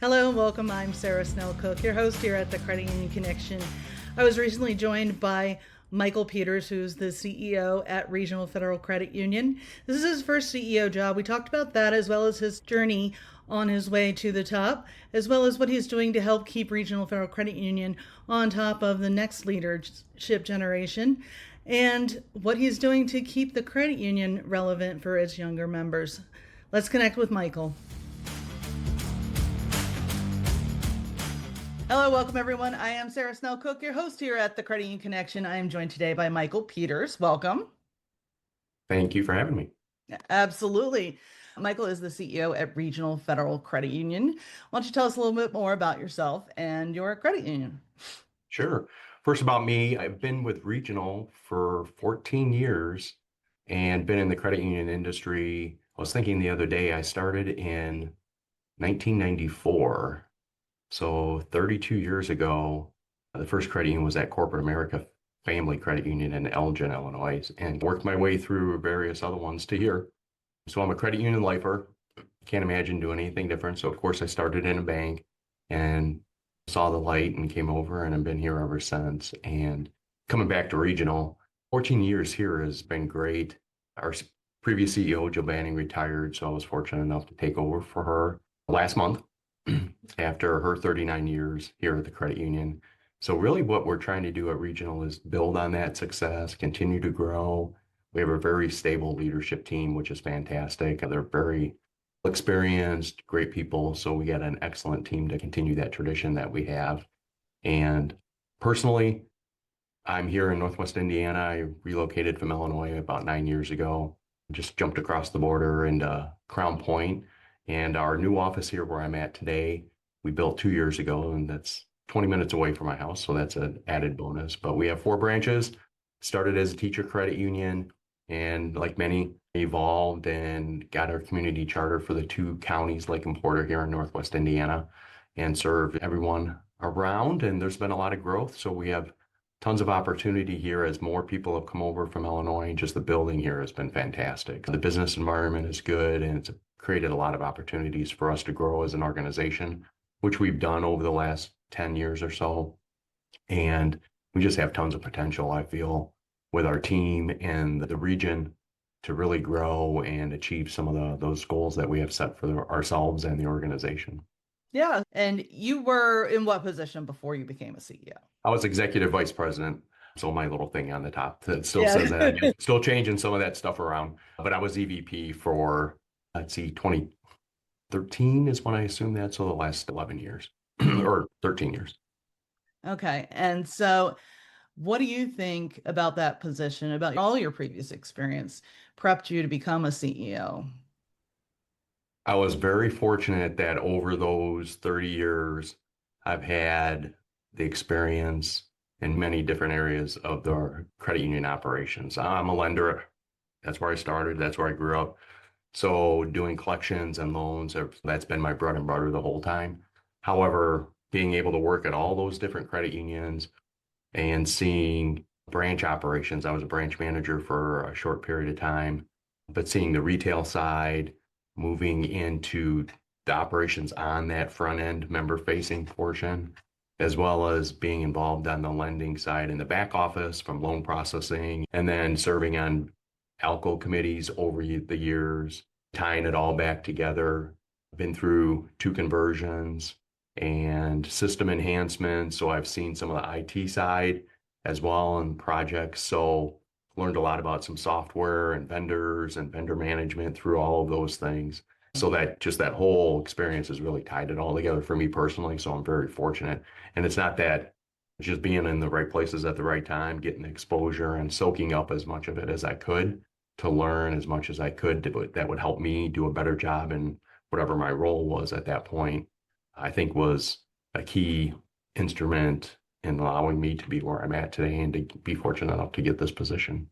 Hello and welcome. I'm Sarah Snell Cooke, your host here at the Credit Union Connection. I was recently joined by Michael Peters, who's the CEO at Regional Federal Credit Union. This is his first CEO job. We talked about that as well as his journey on his way to the top, as well as what he's doing to help keep Regional Federal Credit Union on top of the next leadership generation, and what he's doing to keep the credit union relevant for its younger members. Let's connect with Michael. Hello, welcome everyone. I am Sarah Snell Cooke, your host here at the Credit Union Connection. I am joined today by Michael Peters. Welcome. Thank you for having me. Absolutely. Michael is the CEO at Regional Federal Credit Union. Why don't you tell us a little bit more about yourself and your credit union? Sure. First, about me, I've been with Regional for 14 years and been in the credit union industry. I was thinking the other day, I started in 1994. So 32 years ago, the first credit union was at Corporate America Family Credit Union in Elgin, Illinois, and worked my way through various other ones to here. So I'm a credit union lifer. Can't imagine doing anything different. So of course I started in a bank and saw the light and came over, and I've been here ever since. And coming back to Regional, 14 years here has been great. Our previous CEO, Jill Banning, retired, so I was fortunate enough to take over for her last month after her 39 years here at the credit union. So really what we're trying to do at Regional is build on that success, continue to grow. We have a very stable leadership team, which is fantastic. They're very experienced, great people. So we got an excellent team to continue that tradition that we have. And personally, I'm here in Northwest Indiana. I relocated from Illinois about 9 years ago. Just jumped across the border into Crown Point. And our new office here where I'm at today, we built 2 years ago, and that's 20 minutes away from my house. So that's an added bonus. But we have 4 branches, started as a teacher credit union, and like many, evolved and got our community charter for the 2 counties, Lake and Porter, here in Northwest Indiana, and serve everyone around. And there's been a lot of growth. So we have tons of opportunity here as more people have come over from Illinois. Just the building here has been fantastic. The business environment is good, and it's created a lot of opportunities for us to grow as an organization, which we've done over the last 10 years or so. And we just have tons of potential, I feel, with our team and the region to really grow and achieve some of those goals that we have set for ourselves and the organization. Yeah. And you were in what position before you became a CEO? I was executive vice president. So my little thing on the top that still says that. Still changing some of that stuff around. But I was EVP for, let's see, 2013 is when I assume that. So the last 11 years or 13 years. Okay. And so what do you think about that position, about all your previous experience, prepped you to become a CEO? I was very fortunate that over those 30 years, I've had the experience in many different areas of the credit union operations. I'm a lender. That's where I started. That's where I grew up. So doing collections and loans, that's been my bread and butter the whole time. However, being able to work at all those different credit unions and seeing branch operations, I was a branch manager for a short period of time, but seeing the retail side, moving into the operations on that front end member facing portion, as well as being involved on the lending side in the back office from loan processing, and then serving on ALCO committees over the years, tying it all back together. Been through 2 conversions and system enhancements. So I've seen some of the IT side as well in projects. So learned a lot about some software and vendors and vendor management through all of those things. So that just that whole experience has really tied it all together for me personally. So I'm very fortunate. And it's not that, it's just being in the right places at the right time, getting exposure and soaking up as much of it as I could to learn as much as I could that would help me do a better job in whatever my role was at that point, I think was a key instrument in allowing me to be where I'm at today and to be fortunate enough to get this position.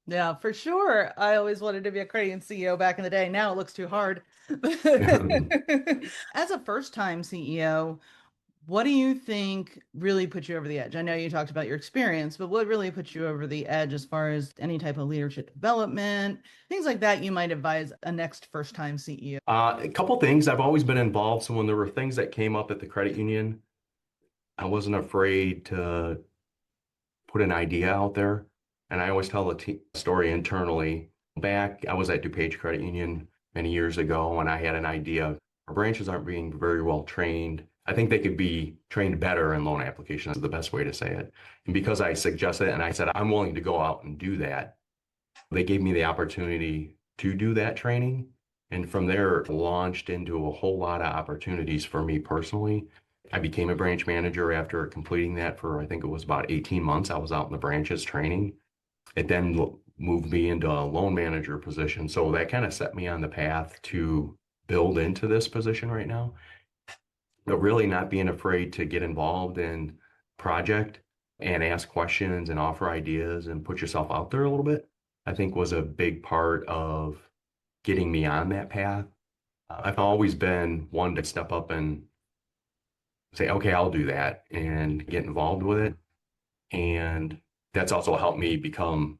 Yeah, for sure. I always wanted to be a credit union CEO back in the day. Now it looks too hard. As a first-time CEO, What do you think really put you over the edge? I know you talked about your experience, but what really put you over the edge as far as any type of leadership development, things like that you might advise a next first time CEO? A couple things. I've always been involved. So when there were things that came up at the credit union, I wasn't afraid to put an idea out there. And I always tell a story internally. Back, I was at DuPage Credit Union many years ago, and I had an idea. Our branches aren't being very well trained. I think they could be trained better in loan applications, is the best way to say it. And because I suggested it and I said, I'm willing to go out and do that, they gave me the opportunity to do that training. And from there, it launched into a whole lot of opportunities for me personally. I became a branch manager after completing that for, I think it was about 18 months. I was out in the branches training. It then moved me into a loan manager position. So that kind of set me on the path to build into this position right now. But really not being afraid to get involved in project and ask questions and offer ideas and put yourself out there a little bit, I think was a big part of getting me on that path. I've always been one to step up and say, okay, I'll do that and get involved with it. And that's also helped me become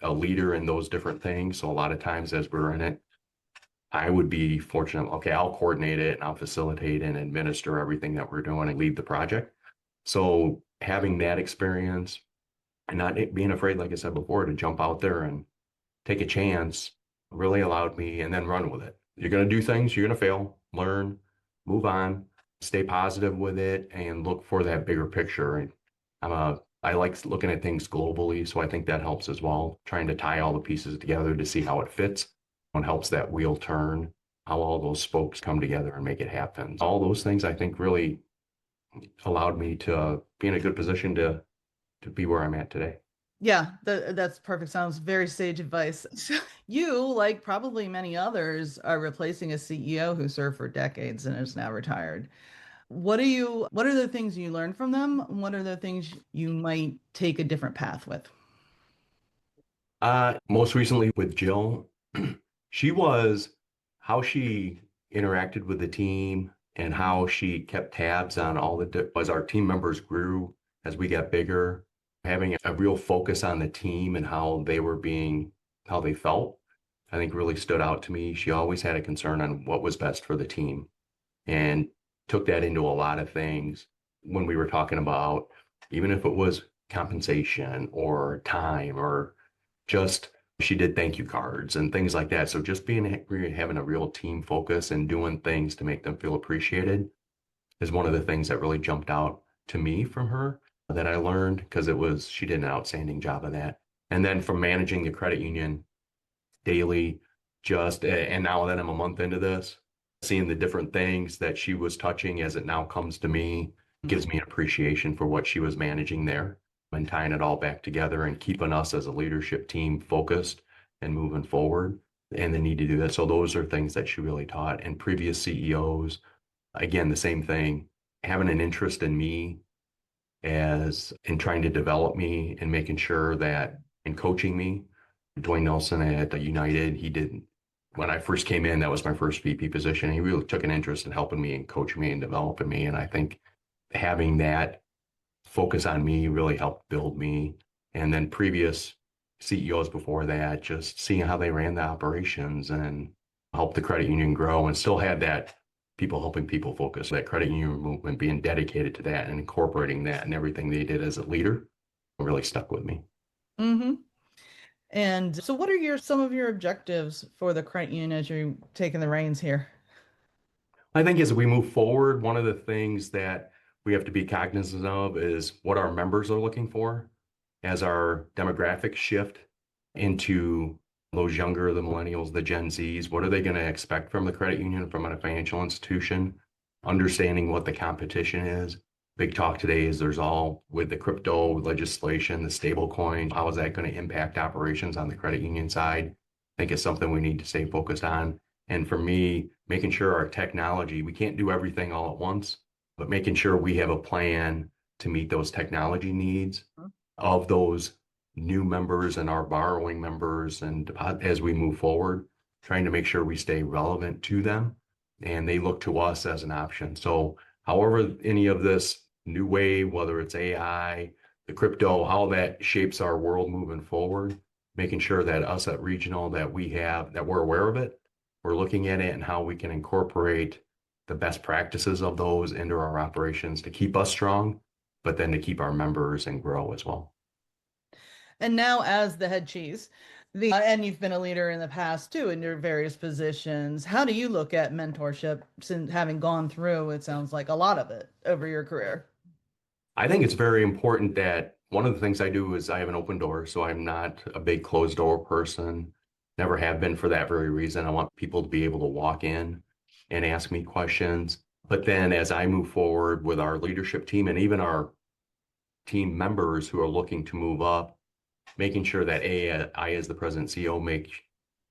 a leader in those different things. So a lot of times as we're in it, I would be fortunate, okay, I'll coordinate it and I'll facilitate and administer everything that we're doing and lead the project. So having that experience and not being afraid, like I said before, to jump out there and take a chance really allowed me and then run with it. You're going to do things, you're going to fail, learn, move on, stay positive with it and look for that bigger picture. And I like looking at things globally, so I think that helps as well, trying to tie all the pieces together to see how it fits and helps that wheel turn, how all those spokes come together and make it happen. All those things I think really allowed me to be in a good position to be where I'm at today. Yeah, that's perfect. Sounds very sage advice. You, like probably many others, are replacing a CEO who served for decades and is now retired. What are the things you learned from them? What are the things you might take a different path with? Most recently with Jill, she was how she interacted with the team and how she kept tabs on all as our team members grew, as we got bigger, having a real focus on the team and how they felt, I think really stood out to me. She always had a concern on what was best for the team and took that into a lot of things when we were talking about, even if it was compensation or time or just she did thank you cards and things like that. So just having a real team focus and doing things to make them feel appreciated is one of the things that really jumped out to me from her that I learned because she did an outstanding job of that. And then from managing the credit union daily, and now that I'm a month into this, seeing the different things that she was touching as it now comes to me gives me an appreciation for what she was managing there and tying it all back together and keeping us as a leadership team focused and moving forward and the need to do that. So those are things that she really taught. And previous CEOs, again, the same thing, having an interest in me as in trying to develop me and making sure that in coaching me. Dwayne Nelson at United, he did when I first came in, that was my first VP position. He really took an interest in helping me and coaching me and developing me. And I think having that focus on me really helped build me. And then previous CEOs before that, just seeing how they ran the operations and helped the credit union grow and still had that people helping people focus, that credit union movement, being dedicated to that and incorporating that and everything they did as a leader really stuck with me. Mm-hmm. And so what are some of your objectives for the credit union as you're taking the reins here? I think as we move forward, one of the things that we have to be cognizant of is what our members are looking for as our demographics shift into those younger, the millennials, the Gen Zs. What are they going to expect from the credit union, from a financial institution? Understanding what the competition is. Big talk today is there's all with the crypto legislation, the stable coin. How is that going to impact operations on the credit union side? I think it's something we need to stay focused on. And for me, making sure our technology, we can't do everything all at once, but making sure we have a plan to meet those technology needs of those new members and our borrowing members. And as we move forward, trying to make sure we stay relevant to them and they look to us as an option. So However, any of this new wave, whether it's AI, the crypto, how that shapes our world moving forward, making sure that us at Regional, that we're aware of it, we're looking at it and how we can incorporate the best practices of those into our operations to keep us strong, but then to keep our members and grow as well. And now, as the head cheese, and you've been a leader in the past too in your various positions. How do you look at mentorship since having gone through, it sounds like a lot of it over your career? I think it's very important that one of the things I do is I have an open door, so I'm not a big closed door person. Never have been for that very reason. I want people to be able to walk in and ask me questions. But then as I move forward with our leadership team and even our team members who are looking to move up, making sure that I, as the president CEO,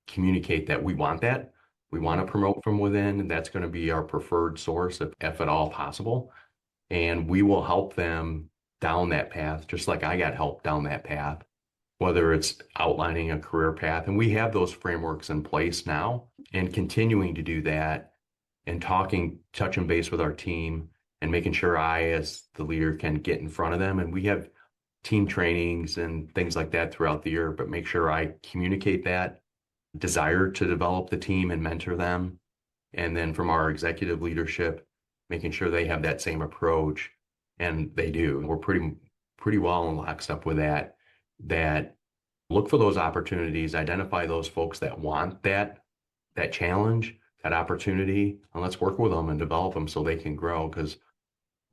communicate that we want that. We want to promote from within, and that's going to be our preferred source if at all possible. And we will help them down that path, just like I got help down that path, whether it's outlining a career path. And we have those frameworks in place now and continuing to do that and touching base with our team and making sure I, as the leader, can get in front of them. And we have team trainings and things like that throughout the year, but make sure I communicate that desire to develop the team and mentor them. And then from our executive leadership, making sure they have that same approach, and they do. We're pretty well in lockstep with that look for those opportunities, identify those folks that want that challenge, that opportunity, and let's work with them and develop them so they can grow, because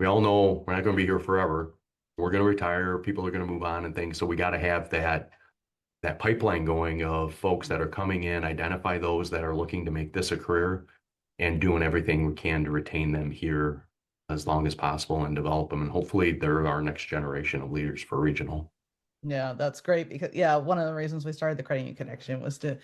we all know we're not going to be here forever. We're going to retire, people are going to move on and things. So we got to have that pipeline going of folks that are coming in, identify those that are looking to make this a career, and doing everything we can to retain them here as long as possible and develop them. And hopefully they're our next generation of leaders for Regional. Yeah, that's great because one of the reasons we started the Credit Union Connection was to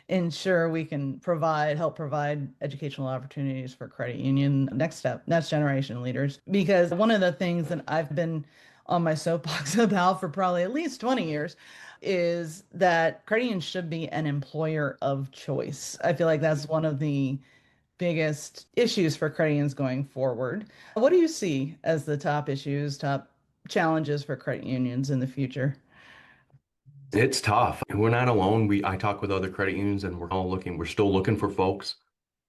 ensure we can help provide educational opportunities for credit union next generation leaders. Because one of the things that I've been on my soapbox about for probably at least 20 years is that credit unions should be an employer of choice. I feel like that's one of the biggest issues for credit unions going forward. What do you see as the top issues, top challenges for credit unions in the future? It's tough. And we're not alone. I talk with other credit unions and we're still looking for folks,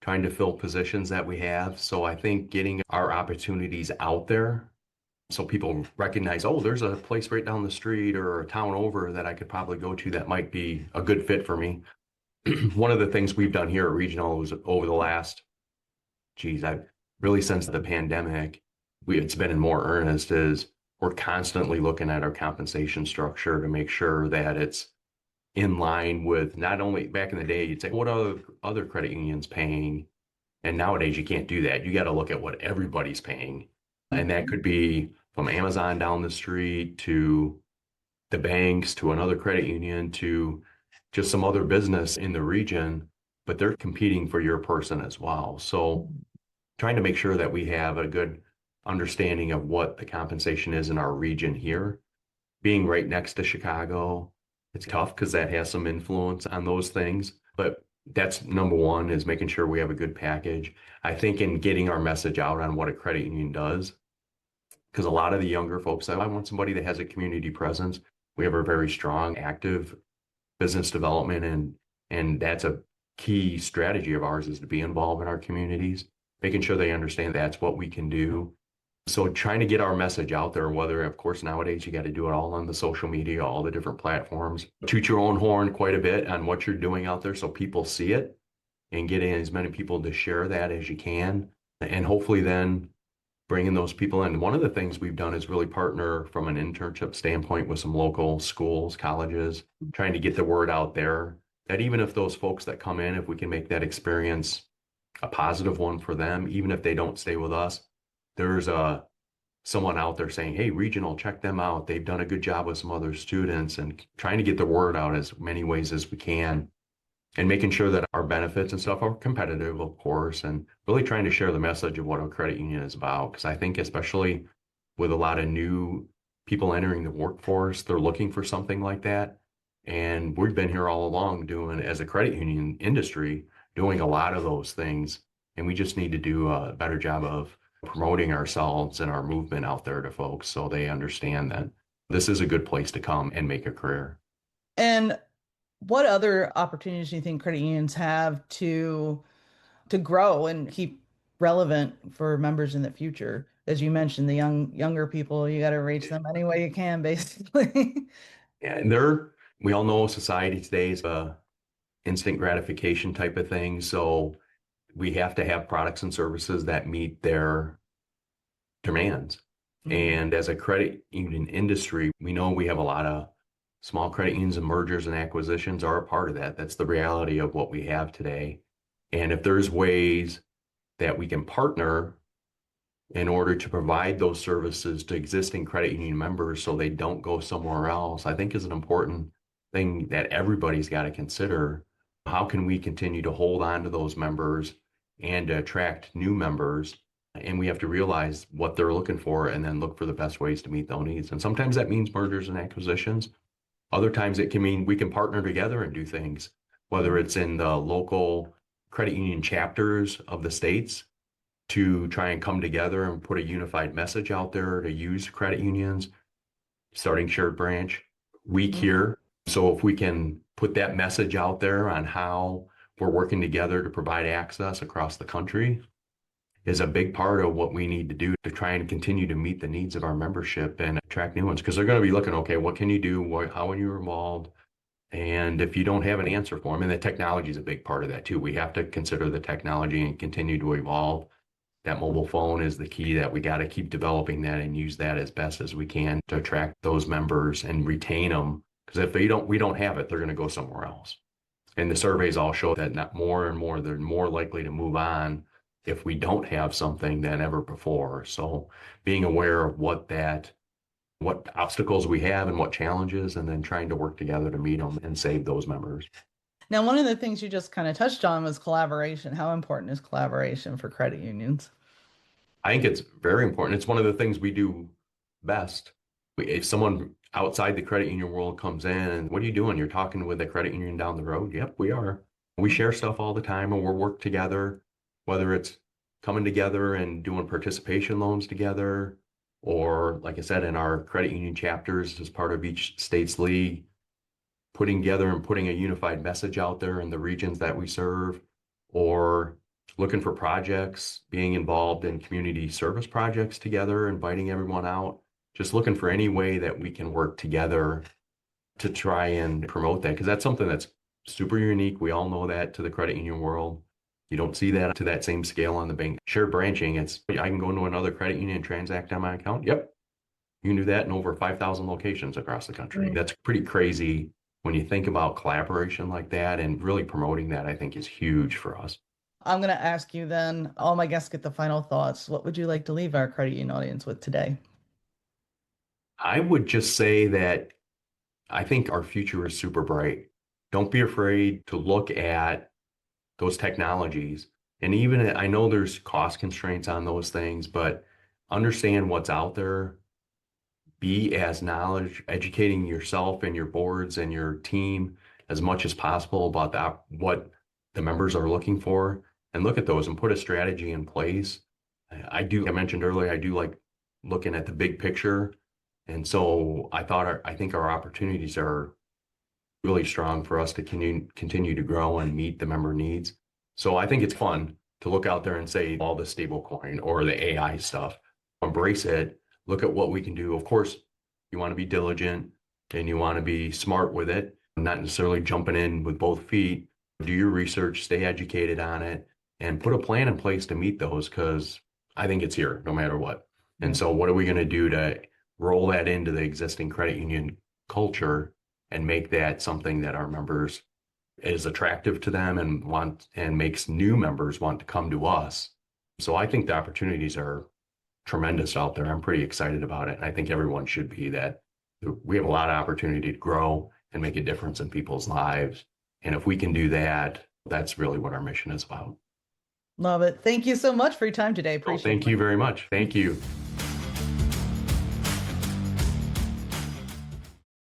trying to fill positions that we have. So I think getting our opportunities out there so people recognize, oh, there's a place right down the street or a town over that I could probably go to that might be a good fit for me. One of the things we've done here at Regional is over the last, I've really since the pandemic, it's been in more earnest, is we're constantly looking at our compensation structure to make sure that it's in line with, not only back in the day, you'd say, what are other credit unions paying? And nowadays you can't do that. You got to look at what everybody's paying. And that could be from Amazon down the street to the banks to another credit union to just some other business in the region, but they're competing for your person as well. So trying to make sure that we have a good understanding of what the compensation is in our region here. Being right next to Chicago, it's tough because that has some influence on those things. But that's number one, is making sure we have a good package. I think in getting our message out on what a credit union does, because a lot of the younger folks say, I want somebody that has a community presence. We have a very strong, active business development, and that's a key strategy of ours, is to be involved in our communities, making sure they understand that's what we can do. So trying to get our message out there, whether, of course, nowadays you got to do it all on the social media, all the different platforms, toot your own horn quite a bit on what you're doing out there so people see it, and getting as many people to share that as you can. And hopefully then bringing those people in. One of the things we've done is really partner from an internship standpoint with some local schools, colleges, trying to get the word out there that even if those folks that come in, if we can make that experience a positive one for them, even if they don't stay with us, there's someone out there saying, hey, Regional, check them out. They've done a good job with some other students, and trying to get the word out as many ways as we can, and making sure that our benefits and stuff are competitive, of course, and really trying to share the message of what a credit union is about. Because I think especially with a lot of new people entering the workforce, they're looking for something like that. And we've been here all along doing, as a credit union industry, doing a lot of those things. And we just need to do a better job of promoting ourselves and our movement out there to folks so they understand that this is a good place to come and make a career. And what other opportunities do you think credit unions have to grow and keep relevant for members in the future? As you mentioned, the younger people, you got to reach them any way you can, basically. And we all know society today is a instant gratification type of thing. So we have to have products and services that meet their demands. And as a credit union industry, we know we have a lot of small credit unions, and mergers and acquisitions are a part of that. That's the reality of what we have today. And if there's ways that we can partner in order to provide those services to existing credit union members so they don't go somewhere else, I think is an important thing that everybody's got to consider. How can we continue to hold on to those members and to attract new members? And we have to realize what they're looking for and then look for the best ways to meet those needs. And sometimes that means mergers and acquisitions. Other times it can mean we can partner together and do things, whether it's in the local credit union chapters of the states to try and come together and put a unified message out there to use credit unions, starting shared branch week here. So if we can put that message out there on how we're working together to provide access across the country is a big part of what we need to do to try and continue to meet the needs of our membership and attract new ones. Because they're going to be looking, okay, what can you do? How are you involved? And if you don't have an answer for them, and the technology is a big part of that too. We have to consider the technology and continue to evolve. That mobile phone is the key that we got to keep developing that and use that as best as we can to attract those members and retain them. Because if we don't have it, they're going to go somewhere else. And the surveys all show that not more and more, they're more likely to move on if we don't have something than ever before. So being aware of what obstacles we have and what challenges, and then trying to work together to meet them and save those members. Now, one of the things you just kind of touched on was collaboration. How important is collaboration for credit unions? I think it's very important. It's one of the things we do best. If someone outside the credit union world comes in and what are you doing? You're talking with the credit union down the road. Yep, we are. We share stuff all the time and we'll work together, whether it's coming together and doing participation loans together, or like I said, in our credit union chapters as part of each state's league, putting together and putting a unified message out there in the regions that we serve, or looking for projects, being involved in community service projects together, inviting everyone out, just looking for any way that we can work together to try and promote that. Because that's something that's super unique. We all know that to the credit union world. You don't see that to that same scale on the bank. Shared branching, I can go into another credit union and transact on my account. Yep. You can do that in over 5,000 locations across the country. That's pretty crazy when you think about collaboration like that, and really promoting that, I think, is huge for us. I'm going to ask you then, all my guests get the final thoughts. What would you like to leave our credit union audience with today? I would just say that I think our future is super bright. Don't be afraid to look at those technologies. And even I know there's cost constraints on those things, but understand what's out there. Be as educating yourself and your boards and your team as much as possible about what the members are looking for, and look at those and put a strategy in place. I mentioned earlier, I do like looking at the big picture. And so I think our opportunities are really strong for us to continue to grow and meet the member needs. So I think it's fun to look out there and say all the stable coin or the AI stuff, embrace it, look at what we can do. Of course, you want to be diligent and you want to be smart with it, not necessarily jumping in with both feet. Do your research, stay educated on it, and put a plan in place to meet those, because I think it's here no matter what. And so what are we going to do to roll that into the existing credit union culture and make that something that our members is attractive to them and makes new members want to come to us. So I think the opportunities are tremendous out there. I'm pretty excited about it. And I think everyone should be. That we have a lot of opportunity to grow and make a difference in people's lives. And if we can do that, that's really what our mission is about. Love it. Thank you so much for your time today. Appreciate it. Thank you very much. Thank you.